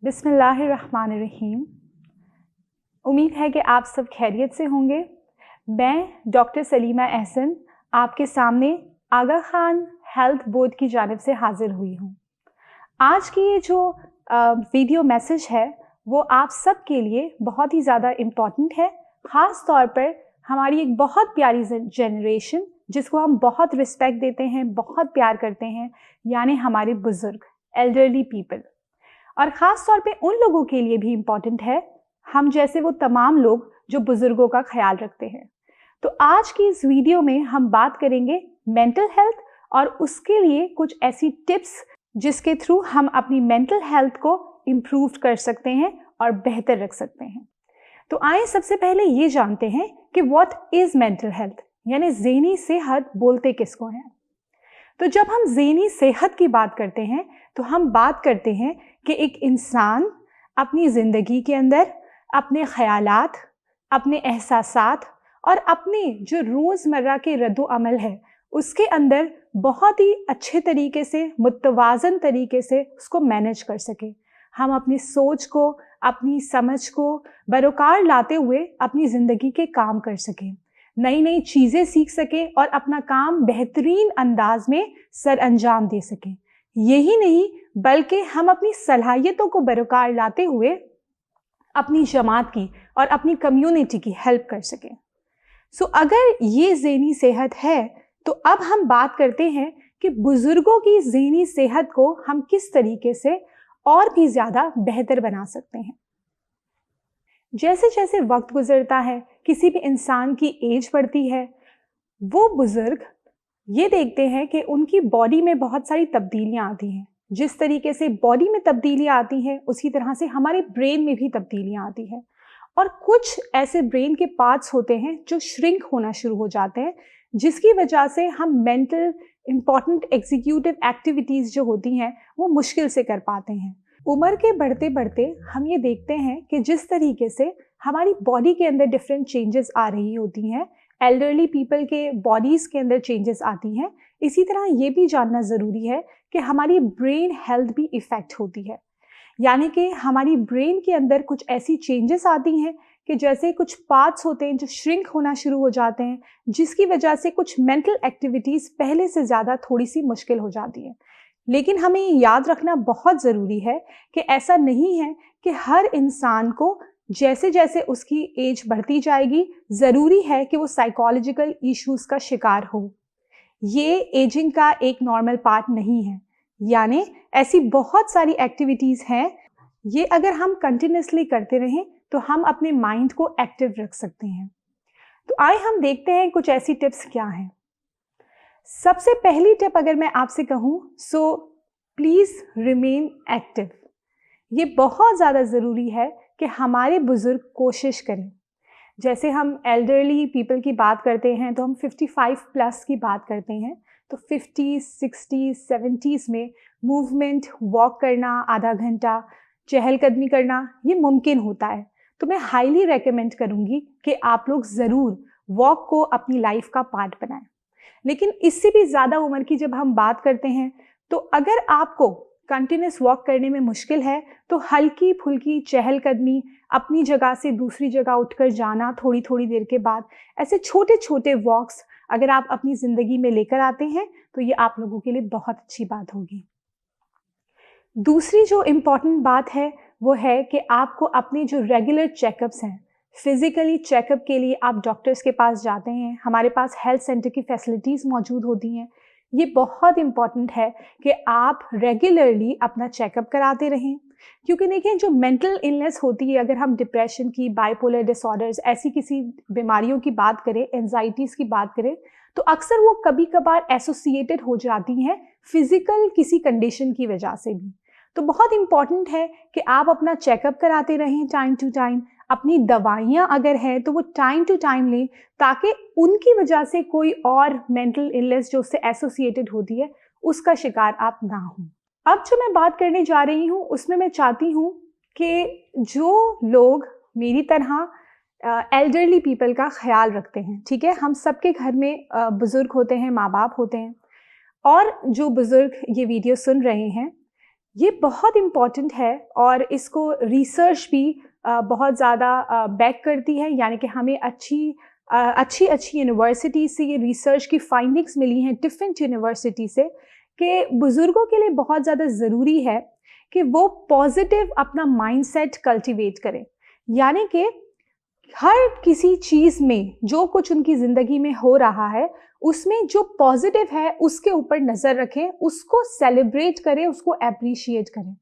बिस्मिल्लाहिर्रहमानिर्रहीम। उम्मीद है कि आप सब खैरियत से होंगे। मैं डॉक्टर सलीमा एहसन आपके सामने आगा खान हेल्थ बोर्ड की जानिब से हाज़िर हुई हूँ। आज की ये जो वीडियो मैसेज है वो आप सब के लिए बहुत ही ज़्यादा इम्पॉर्टेंट है, ख़ास तौर पर हमारी एक बहुत प्यारी जनरेशन जिसको हम बहुत रिस्पेक्ट देते हैं, बहुत प्यार करते हैं, यानी हमारे बुज़ुर्ग, एल्डरली पीपल। और ख़ास तौर पे उन लोगों के लिए भी इम्पॉर्टेंट है, हम जैसे वो तमाम लोग जो बुज़ुर्गों का ख्याल रखते हैं। तो आज की इस वीडियो में हम बात करेंगे मेंटल हेल्थ और उसके लिए कुछ ऐसी टिप्स जिसके थ्रू हम अपनी मेंटल हेल्थ को इम्प्रूव कर सकते हैं और बेहतर रख सकते हैं। तो आइए सबसे पहले ये जानते हैं कि व्हाट इज़ मेंटल हेल्थ, यानी ज़हनी सेहत बोलते किसको हैं। तो जब हम ज़हनी सेहत की बात करते हैं तो हम बात करते हैं कि एक इंसान अपनी ज़िंदगी के अंदर अपने ख़यालात, अपने एहसासात और अपने जो रोज़मर्रा के रद्द-ओ-अमल है उसके अंदर बहुत ही अच्छे तरीके से, मुतवाज़न तरीके से उसको मैनेज कर सके। हम अपनी सोच को, अपनी समझ को बरोकार लाते हुए अपनी ज़िंदगी के काम कर सकें, नई नई चीज़ें सीख सकें और अपना काम बेहतरीन अंदाज में सर अंजाम दे सकें। यही नहीं बल्कि हम अपनी सलाहियतों को बरकरार लाते हुए अपनी जमात की और अपनी कम्युनिटी की हेल्प कर सकें। अगर ये ज़हनी सेहत है तो अब हम बात करते हैं कि बुज़ुर्गों की ज़हनी सेहत को हम किस तरीके से और भी ज़्यादा बेहतर बना सकते हैं। जैसे जैसे वक्त गुजरता है, किसी भी इंसान की एज बढ़ती है, वो बुज़ुर्ग ये देखते हैं कि उनकी बॉडी में बहुत सारी तब्दीलियां आती हैं। जिस तरीके से बॉडी में तब्दीलियां आती हैं उसी तरह से हमारे ब्रेन में भी तब्दीलियां आती हैं और कुछ ऐसे ब्रेन के पार्ट्स होते हैं जो श्रिंक होना शुरू हो जाते हैं, जिसकी वजह से हम मेंटल इंपॉर्टेंट एग्जीक्यूटिव एक्टिविटीज़ जो होती हैं वो मुश्किल से कर पाते हैं। उम्र के बढ़ते बढ़ते हम ये देखते हैं कि जिस तरीके से हमारी बॉडी के अंदर डिफरेंट चेंजेस आ रही होती हैं, एल्डरली पीपल के बॉडीज़ के अंदर चेंजेस आती हैं, इसी तरह ये भी जानना ज़रूरी है कि हमारी ब्रेन हेल्थ भी इफ़ेक्ट होती है। यानी कि हमारी ब्रेन के अंदर कुछ ऐसी चेंजेस आती हैं कि जैसे कुछ पार्ट्स होते हैं जो श्रिंक होना शुरू हो जाते हैं, जिसकी वजह से कुछ मेंटल एक्टिविटीज़ पहले से ज़्यादा थोड़ी सी मुश्किल हो जाती हैं। लेकिन हमें ये याद रखना बहुत ज़रूरी है कि ऐसा नहीं है कि हर इंसान को जैसे जैसे उसकी एज बढ़ती जाएगी ज़रूरी है कि वो साइकोलॉजिकल इश्यूज़ का शिकार हो। ये एजिंग का एक नॉर्मल पार्ट नहीं है। यानी ऐसी बहुत सारी एक्टिविटीज़ हैं, ये अगर हम कंटिन्यूसली करते रहें तो हम अपने माइंड को एक्टिव रख सकते हैं। तो आइए हम देखते हैं कुछ ऐसी टिप्स क्या हैं। सबसे पहली टिप अगर मैं आपसे कहूँ सो प्लीज़ रिमेन एक्टिव। ये बहुत ज़्यादा ज़रूरी है कि हमारे बुज़ुर्ग कोशिश करें। जैसे हम एल्डरली पीपल की बात करते हैं तो हम 55 प्लस की बात करते हैं, तो 50s, 60s, 70s में मूवमेंट, वॉक करना, आधा घंटा चहलकदमी करना ये मुमकिन होता है। तो मैं हाईली रेकमेंड करूँगी कि आप लोग ज़रूर वॉक को अपनी लाइफ का पार्ट बनाएं। लेकिन इससे भी ज़्यादा उम्र की जब हम बात करते हैं तो अगर आपको कंटिन्यूस वॉक करने में मुश्किल है तो हल्की फुल्की चहलकदमी, अपनी जगह से दूसरी जगह उठकर जाना थोड़ी थोड़ी देर के बाद, ऐसे छोटे छोटे वॉक्स अगर आप अपनी ज़िंदगी में लेकर आते हैं तो ये आप लोगों के लिए बहुत अच्छी बात होगी। दूसरी जो इम्पॉर्टेंट बात है वो है कि आपको अपने जो रेगुलर चेकअप्स हैं, फिज़िकली चेकअप के लिए आप डॉक्टर्स के पास जाते हैं, हमारे पास हेल्थ सेंटर की फैसिलिटीज़ मौजूद होती हैं। ये बहुत इम्पॉर्टेंट है कि आप रेगुलरली अपना चेकअप कराते रहें, क्योंकि देखिए जो मेंटल इलनेस होती है, अगर हम डिप्रेशन की, बाइपोलर डिसऑर्डर्स, ऐसी किसी बीमारियों की बात करें, एंजाइटीज़ की बात करें, तो अक्सर वो कभी कभार एसोसिएटेड हो जाती हैं फिज़िकल किसी कंडीशन की वजह से भी। तो बहुत इम्पॉर्टेंट है कि आप अपना चेकअप कराते रहें टाइम टू टाइम। अपनी दवाइयाँ अगर हैं तो वो टाइम टू टाइम लें, ताकि उनकी वजह से कोई और मेंटल इलनेस जो उससे एसोसिएटेड होती है उसका शिकार आप ना हों। अब जो मैं बात करने जा रही हूँ उसमें मैं चाहती हूँ कि जो लोग मेरी तरह एल्डरली पीपल का ख्याल रखते हैं, ठीक है, हम सबके घर में बुज़ुर्ग होते हैं, माँ बाप होते हैं, और जो बुज़ुर्ग ये वीडियो सुन रहे हैं ये बहुत इम्पॉर्टेंट है और इसको रिसर्च भी बहुत ज़्यादा बैक करती है, यानी कि हमें अच्छी यूनिवर्सिटी से ये रिसर्च की फाइंडिंग्स मिली हैं डिफरेंट यूनिवर्सिटी से कि बुज़ुर्गों के लिए बहुत ज़्यादा ज़रूरी है कि वो पॉजिटिव अपना माइंडसेट कल्टीवेट करें। यानी कि हर किसी चीज़ में जो कुछ उनकी ज़िंदगी में हो रहा है उसमें जो पॉजिटिव है उसके ऊपर नज़र रखें, उसको सेलिब्रेट करें, उसको एप्रिशिएट करें।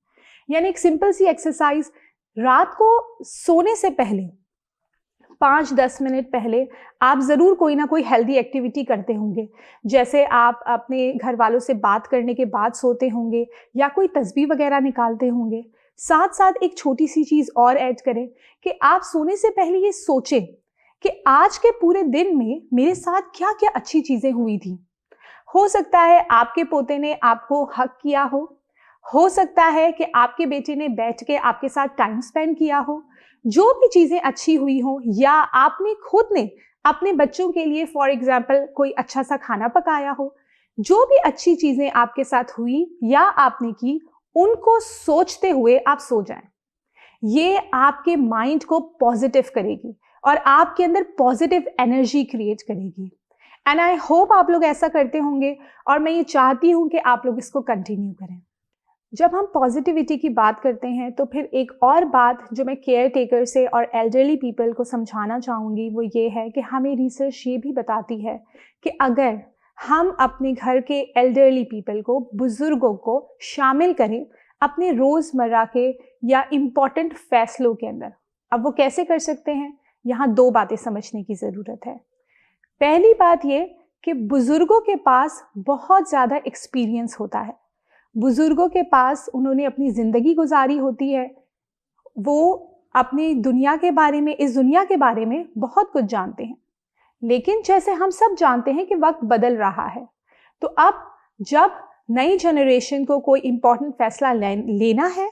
यानी एक सिंपल सी एक्सरसाइज, रात को सोने से पहले 5-10 मिनट पहले आप ज़रूर कोई ना कोई हेल्दी एक्टिविटी करते होंगे। जैसे आप अपने घर वालों से बात करने के बाद सोते होंगे या कोई तस्बीह वगैरह निकालते होंगे। साथ साथ एक छोटी सी चीज़ और ऐड करें कि आप सोने से पहले ये सोचें कि आज के पूरे दिन में मेरे साथ क्या क्या अच्छी चीज़ें हुई थी। हो सकता है आपके पोते ने आपको हग किया हो सकता है कि आपके बेटे ने बैठ के आपके साथ टाइम स्पेंड किया हो। जो भी चीज़ें अच्छी हुई हो या आपने खुद ने अपने बच्चों के लिए फॉर एग्जाम्पल कोई अच्छा सा खाना पकाया हो, जो भी अच्छी चीज़ें आपके साथ हुई या आपने की, उनको सोचते हुए आप सो जाएं। ये आपके माइंड को पॉजिटिव करेगी और आपके अंदर पॉजिटिव एनर्जी क्रिएट करेगी। एंड आई होप आप लोग ऐसा करते होंगे और मैं ये चाहती हूँ कि आप लोग इसको कंटिन्यू करें। जब हम पॉजिटिविटी की बात करते हैं तो फिर एक और बात जो मैं केयर टेकर से और एल्डरली पीपल को समझाना चाहूँगी वो ये है कि हमें रिसर्च ये भी बताती है कि अगर हम अपने घर के एल्डरली पीपल को, बुज़ुर्गों को शामिल करें अपने रोज़मर्रा के या इम्पॉर्टेंट फैसलों के अंदर। अब वो कैसे कर सकते हैं, यहाँ 2 बातें समझने की ज़रूरत है। पहली बात ये कि बुज़ुर्गों के पास बहुत ज़्यादा एक्सपीरियंस होता है। बुज़ुर्गों के पास उन्होंने अपनी ज़िंदगी गुजारी होती है, वो अपनी दुनिया के बारे में, इस दुनिया के बारे में बहुत कुछ जानते हैं। लेकिन जैसे हम सब जानते हैं कि वक्त बदल रहा है, तो अब जब नई जनरेशन को कोई इम्पॉर्टेंट फैसला लेना है,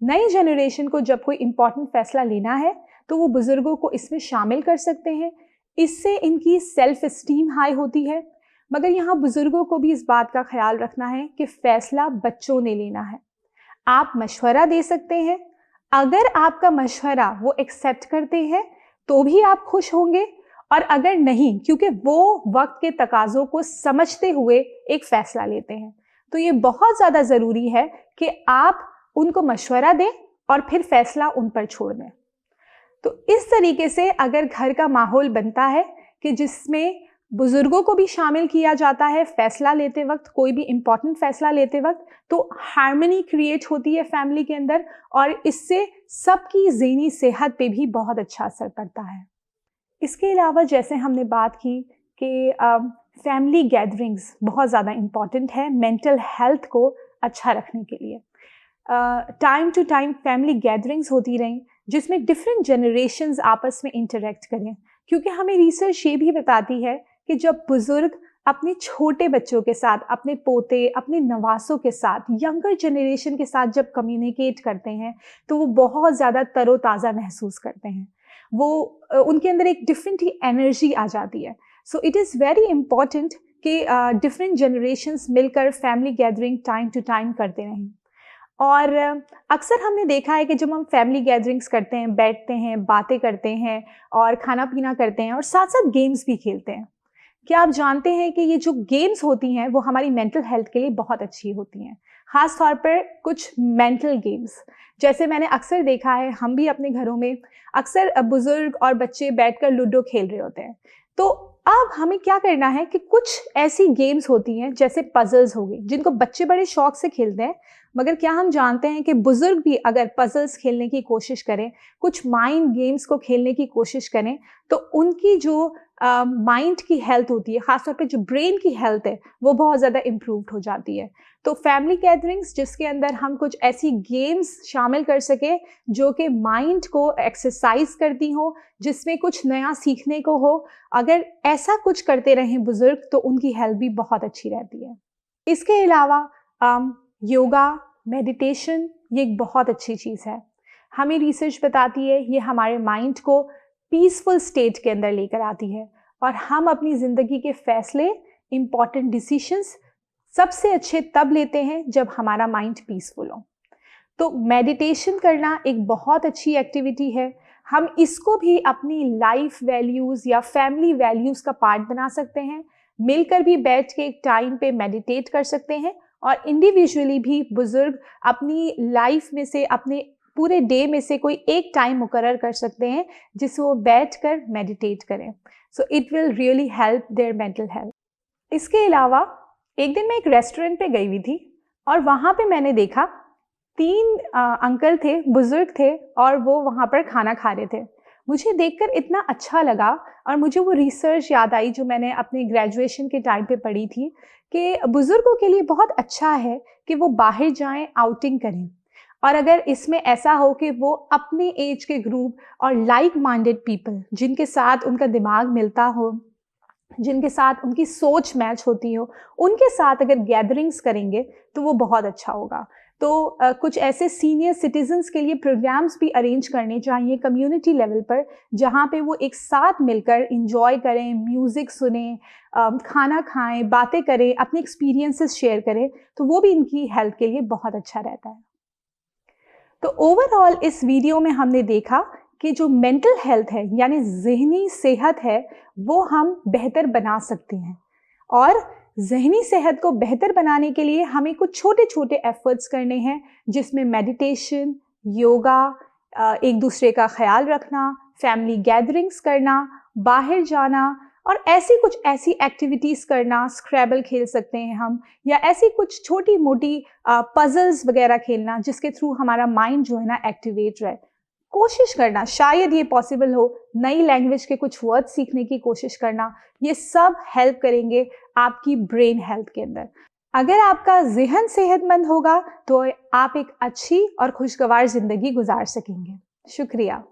नई जनरेशन को जब कोई इम्पॉर्टेंट फैसला लेना है तो वो बुज़ुर्गों को इसमें शामिल कर सकते हैं। इससे इनकी सेल्फ इस्टीम हाई होती है। मगर यहाँ बुज़ुर्गों को भी इस बात का ख्याल रखना है कि फ़ैसला बच्चों ने लेना है। आप मशवरा दे सकते हैं, अगर आपका मशवरा वो एक्सेप्ट करते हैं तो भी आप खुश होंगे, और अगर नहीं, क्योंकि वो वक्त के तकाज़ों को समझते हुए एक फ़ैसला लेते हैं, तो ये बहुत ज़्यादा ज़रूरी है कि आप उनको मशवरा दें और फिर फ़ैसला उन पर छोड़ दें। तो इस तरीके से अगर घर का माहौल बनता है कि जिसमें बुज़ुर्गों को भी शामिल किया जाता है फ़ैसला लेते वक्त, कोई भी इम्पॉर्टेंट फ़ैसला लेते वक्त, तो हार्मनी क्रिएट होती है फैमिली के अंदर और इससे सबकी ज़हनी सेहत पे भी बहुत अच्छा असर पड़ता है। इसके अलावा जैसे हमने बात की कि फैमिली गैदरिंग्स बहुत ज़्यादा इम्पॉर्टेंट है मेंटल हेल्थ को अच्छा रखने के लिए। Time to time family gatherings होती रहें जिसमें डिफरेंट जनरेशन्स आपस में इंटरेक्ट करें, क्योंकि हमें रिसर्च ये भी बताती है कि जब बुज़ुर्ग अपने छोटे बच्चों के साथ, अपने पोते, अपने नवासों के साथ, यंगर जनरेशन के साथ जब कम्युनिकेट करते हैं तो वो बहुत ज़्यादा तरोताज़ा महसूस करते हैं। वो उनके अंदर एक डिफरेंट ही एनर्जी आ जाती है। So it is very important कि डिफरेंट जनरेशन्स मिलकर family gathering time to time करते रहें। और अक्सर हमने देखा है कि जब हम फैमिली गैदरिंग्स करते हैं, बैठते हैं, बातें करते हैं और खाना पीना करते हैं और साथ साथ गेम्स भी खेलते हैं। क्या आप जानते हैं कि ये जो गेम्स होती हैं वो हमारी मेंटल हेल्थ के लिए बहुत अच्छी होती हैं, ख़ास तौर पर कुछ मेंटल गेम्स। जैसे मैंने अक्सर देखा है, हम भी अपने घरों में अक्सर बुज़ुर्ग और बच्चे बैठकर लूडो खेल रहे होते हैं। तो अब हमें क्या करना है कि कुछ ऐसी गेम्स होती हैं जैसे पज़ल्स हो गई, जिनको बच्चे बड़े शौक से खेलते हैं, मगर क्या हम जानते हैं कि बुज़ुर्ग भी अगर पज़ल्स खेलने की कोशिश करें, कुछ माइंड गेम्स को खेलने की कोशिश करें, तो उनकी जो माइंड की हेल्थ होती है, ख़ासतौर पे जो ब्रेन की हेल्थ है, वो बहुत ज़्यादा इम्प्रूव्ड हो जाती है। तो फैमिली गैदरिंग्स जिसके अंदर हम कुछ ऐसी गेम्स शामिल कर सकें जो कि माइंड को एक्सरसाइज करती हों, जिसमें कुछ नया सीखने को हो, अगर ऐसा कुछ करते रहें बुज़ुर्ग तो उनकी हेल्थ भी बहुत अच्छी रहती है। इसके अलावा योगा, मेडिटेशन ये एक बहुत अच्छी चीज़ है। हमें रिसर्च बताती है ये हमारे माइंड को पीसफुल स्टेट के अंदर लेकर आती है और हम अपनी ज़िंदगी के फ़ैसले, इम्पॉर्टेंट डिसीशंस सबसे अच्छे तब लेते हैं जब हमारा माइंड पीसफुल हो। तो मेडिटेशन करना एक बहुत अच्छी एक्टिविटी है। हम इसको भी अपनी लाइफ वैल्यूज़ या फैमिली वैल्यूज़ का पार्ट बना सकते हैं। मिलकर भी बैठ के एक टाइम पे मेडिटेट कर सकते हैं और इंडिविजुअली भी बुज़ुर्ग अपनी लाइफ में से, अपने पूरे डे में से कोई एक टाइम मुकर्रर कर सकते हैं जिससे वो बैठकर मेडिटेट करें। So it will really help their mental health. इसके अलावा एक दिन मैं एक रेस्टोरेंट पे गई हुई थी और वहाँ पे मैंने देखा 3 अंकल थे, बुज़ुर्ग थे और वो वहाँ पर खाना खा रहे थे। मुझे देखकर इतना अच्छा लगा और मुझे वो रिसर्च याद आई जो मैंने अपने ग्रेजुएशन के टाइम पे पढ़ी थी कि बुज़ुर्गों के लिए बहुत अच्छा है कि वो बाहर जाएं, आउटिंग करें। और अगर इसमें ऐसा हो कि वो अपने एज के ग्रुप और लाइक माइंडेड पीपल जिनके साथ उनका दिमाग मिलता हो, जिनके साथ उनकी सोच मैच होती हो, उनके साथ अगर गैदरिंग्स करेंगे तो वो बहुत अच्छा होगा। तो कुछ ऐसे सीनियर सिटीजन्स के लिए प्रोग्राम्स भी अरेंज करने चाहिए कम्युनिटी लेवल पर, जहाँ पे वो एक साथ मिलकर इंजॉय करें, म्यूज़िक सुनें, खाना खाएं, बातें करें, अपने एक्सपीरियंसेस शेयर करें, तो वो भी इनकी हेल्थ के लिए बहुत अच्छा रहता है। तो ओवरऑल इस वीडियो में हमने देखा कि जो मेंटल हेल्थ है यानी ज़हनी सेहत है वो हम बेहतर बना सकते हैं और ज़हनी सेहत को बेहतर बनाने के लिए हमें कुछ छोटे छोटे एफर्ट्स करने हैं, जिसमें मेडिटेशन, योगा, एक दूसरे का ख्याल रखना, फैमिली गैदरिंग्स करना, बाहर जाना और ऐसी एक्टिविटीज़ करना। स्क्रैबल खेल सकते हैं हम, या ऐसी कुछ छोटी मोटी पजल्स वगैरह खेलना जिसके थ्रू हमारा माइंड जो है ना एक्टिवेट रहे। कोशिश करना, शायद ये पॉसिबल हो, नई लैंग्वेज के कुछ वर्ड सीखने की कोशिश करना, ये सब हेल्प करेंगे आपकी ब्रेन हेल्थ के अंदर। अगर आपका ज़हन सेहतमंद होगा तो आप एक अच्छी और खुशगवार ज़िंदगी गुजार सकेंगे। शुक्रिया।